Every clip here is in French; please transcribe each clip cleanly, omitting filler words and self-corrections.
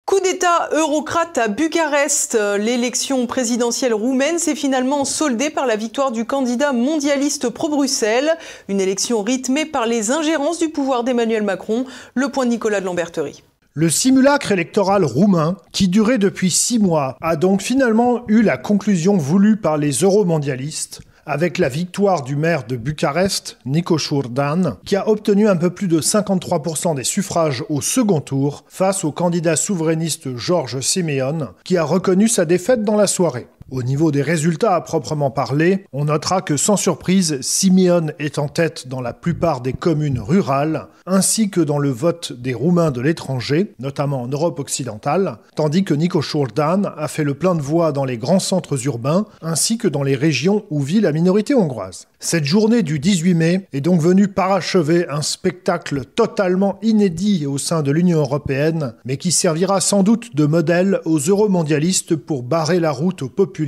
Coup d'État eurocrate à Bucarest. L'élection présidentielle roumaine s'est finalement soldée par la victoire du candidat mondialiste pro-Bruxelles. Une élection rythmée par les ingérences du pouvoir d'Emmanuel Macron. Le point de Nicolas de Lamberterie. Le simulacre électoral roumain, qui durait depuis 6 mois, a donc finalement eu la conclusion voulue par les euromondialistes, avec la victoire du maire de Bucarest, Nico Șordan, qui a obtenu un peu plus de 53% des suffrages au second tour, face au candidat souverainiste George Simeon, qui a reconnu sa défaite dans la soirée. Au niveau des résultats à proprement parler, on notera que sans surprise, Simeon est en tête dans la plupart des communes rurales, ainsi que dans le vote des Roumains de l'étranger, notamment en Europe occidentale, tandis que Nico Șordan a fait le plein de voix dans les grands centres urbains, ainsi que dans les régions où vit la minorité hongroise. Cette journée du 18 mai est donc venue parachever un spectacle totalement inédit au sein de l'Union européenne, mais qui servira sans doute de modèle aux euromondialistes pour barrer la route aux populistes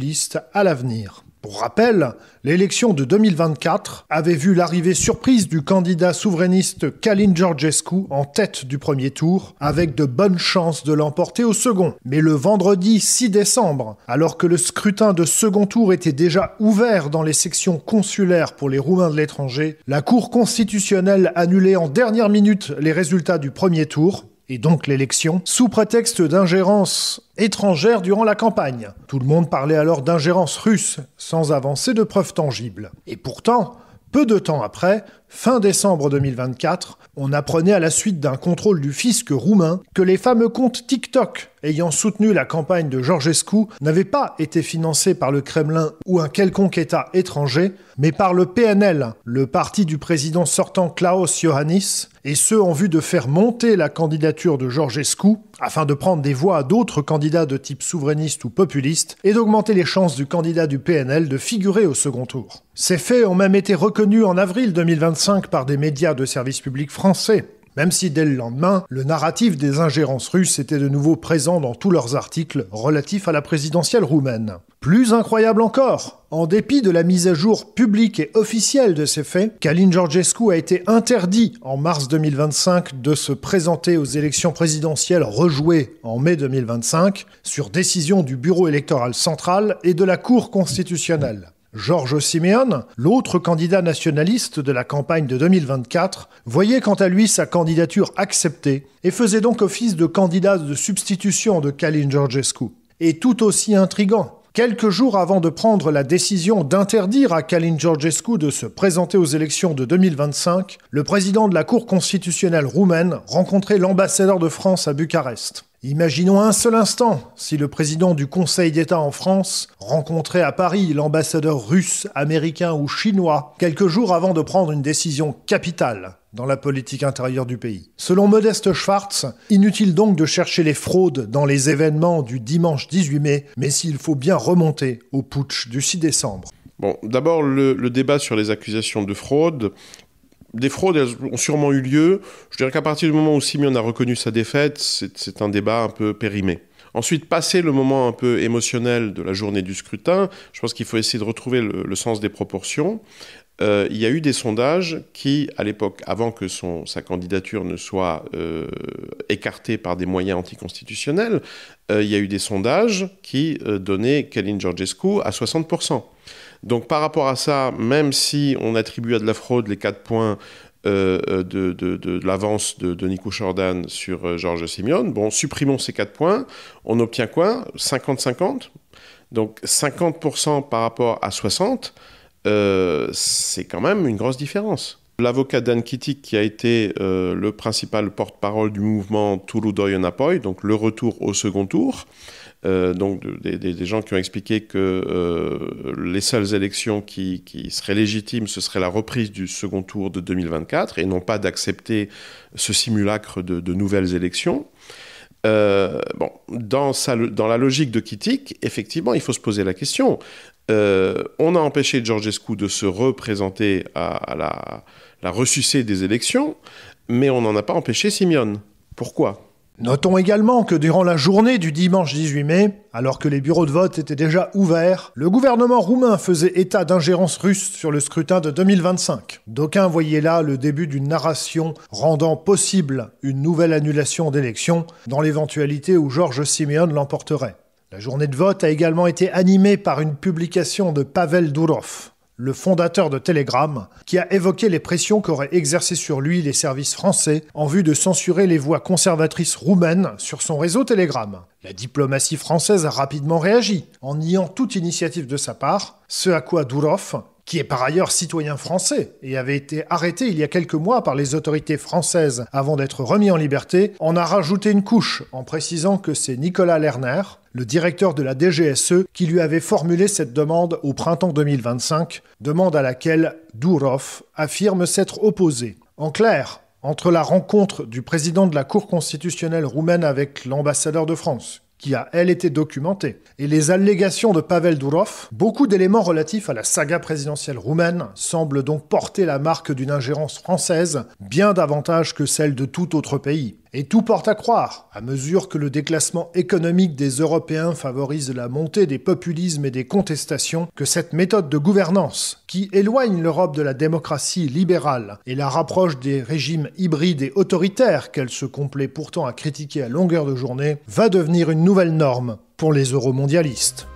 à l'avenir. Pour rappel, l'élection de 2024 avait vu l'arrivée surprise du candidat souverainiste Călin Georgescu en tête du premier tour, avec de bonnes chances de l'emporter au second. Mais le vendredi 6 décembre, alors que le scrutin de second tour était déjà ouvert dans les sections consulaires pour les Roumains de l'étranger, la Cour constitutionnelle annulait en dernière minute les résultats du premier tour, et donc l'élection, sous prétexte d'ingérence étrangère durant la campagne. Tout le monde parlait alors d'ingérence russe, sans avancer de preuves tangibles. Et pourtant, peu de temps après, fin décembre 2024, on apprenait à la suite d'un contrôle du fisc roumain que les fameux comptes TikTok ayant soutenu la campagne de Georgescu n'avaient pas été financés par le Kremlin ou un quelconque État étranger, mais par le PNL, le parti du président sortant Klaus Iohannis, et ce en vue de faire monter la candidature de Georgescu, afin de prendre des voix à d'autres candidats de type souverainiste ou populiste, et d'augmenter les chances du candidat du PNL de figurer au second tour. Ces faits ont même été reconnus en avril 2025 par des médias de service public français, même si dès le lendemain, le narratif des ingérences russes était de nouveau présent dans tous leurs articles relatifs à la présidentielle roumaine. Plus incroyable encore, en dépit de la mise à jour publique et officielle de ces faits, Călin Georgescu a été interdit en mars 2025 de se présenter aux élections présidentielles rejouées en mai 2025 sur décision du Bureau électoral central et de la Cour constitutionnelle. George Simeon, l'autre candidat nationaliste de la campagne de 2024, voyait quant à lui sa candidature acceptée et faisait donc office de candidat de substitution de Călin Georgescu. Et tout aussi intrigant, quelques jours avant de prendre la décision d'interdire à Călin Georgescu de se présenter aux élections de 2025, le président de la Cour constitutionnelle roumaine rencontrait l'ambassadeur de France à Bucarest. Imaginons un seul instant si le président du Conseil d'État en France rencontrait à Paris l'ambassadeur russe, américain ou chinois quelques jours avant de prendre une décision capitale dans la politique intérieure du pays. Selon Modeste Schwartz, inutile donc de chercher les fraudes dans les événements du dimanche 18 mai, mais s'il faut bien remonter au putsch du 6 décembre. Bon, d'abord le débat sur les accusations de fraude. Des fraudes, elles ont sûrement eu lieu. Je dirais qu'à partir du moment où Simeon a reconnu sa défaite, c'est un débat un peu périmé. Ensuite, passé le moment un peu émotionnel de la journée du scrutin, je pense qu'il faut essayer de retrouver le sens des proportions. Il y a eu des sondages qui, à l'époque, avant que sa candidature ne soit écartée par des moyens anticonstitutionnels, il y a eu des sondages qui donnaient Călin Georgescu à 60%. Donc par rapport à ça, même si on attribue à de la fraude les 4 points de l'avance de Nico Șordan sur George Simeon, bon, supprimons ces 4 points, on obtient quoi ? 50-50 ? Donc 50% par rapport à 60%, c'est quand même une grosse différence. L'avocat Dan Kittic, qui a été le principal porte-parole du mouvement Túlódói Napoj, donc le retour au second tour, donc des gens qui ont expliqué que les seules élections qui seraient légitimes, ce serait la reprise du second tour de 2024 et non pas d'accepter ce simulacre de nouvelles élections. Dans la logique de Kittic, effectivement, il faut se poser la question. On a empêché Georgescu de se représenter à la ressucée des élections, mais on n'en a pas empêché Simeon. Pourquoi ? Notons également que durant la journée du dimanche 18 mai, alors que les bureaux de vote étaient déjà ouverts, le gouvernement roumain faisait état d'ingérence russe sur le scrutin de 2025. D'aucuns voyaient là le début d'une narration rendant possible une nouvelle annulation d'élections dans l'éventualité où Georges Simeon l'emporterait. La journée de vote a également été animée par une publication de Pavel Durov, le fondateur de Telegram, qui a évoqué les pressions qu'auraient exercées sur lui les services français en vue de censurer les voix conservatrices roumaines sur son réseau Telegram. La diplomatie française a rapidement réagi, en niant toute initiative de sa part, ce à quoi Durov, qui est par ailleurs citoyen français et avait été arrêté il y a quelques mois par les autorités françaises avant d'être remis en liberté, en a rajouté une couche en précisant que c'est Nicolas Lerner, le directeur de la DGSE, qui lui avait formulé cette demande au printemps 2025, demande à laquelle Durov affirme s'être opposé. En clair, entre la rencontre du président de la Cour constitutionnelle roumaine avec l'ambassadeur de France, qui a, elle, été documentée, et les allégations de Pavel Durov, beaucoup d'éléments relatifs à la saga présidentielle roumaine semblent donc porter la marque d'une ingérence française bien davantage que celle de tout autre pays. Et tout porte à croire, à mesure que le déclassement économique des Européens favorise la montée des populismes et des contestations, que cette méthode de gouvernance, qui éloigne l'Europe de la démocratie libérale et la rapproche des régimes hybrides et autoritaires qu'elle se complaît pourtant à critiquer à longueur de journée, va devenir une nouvelle norme pour les euromondialistes.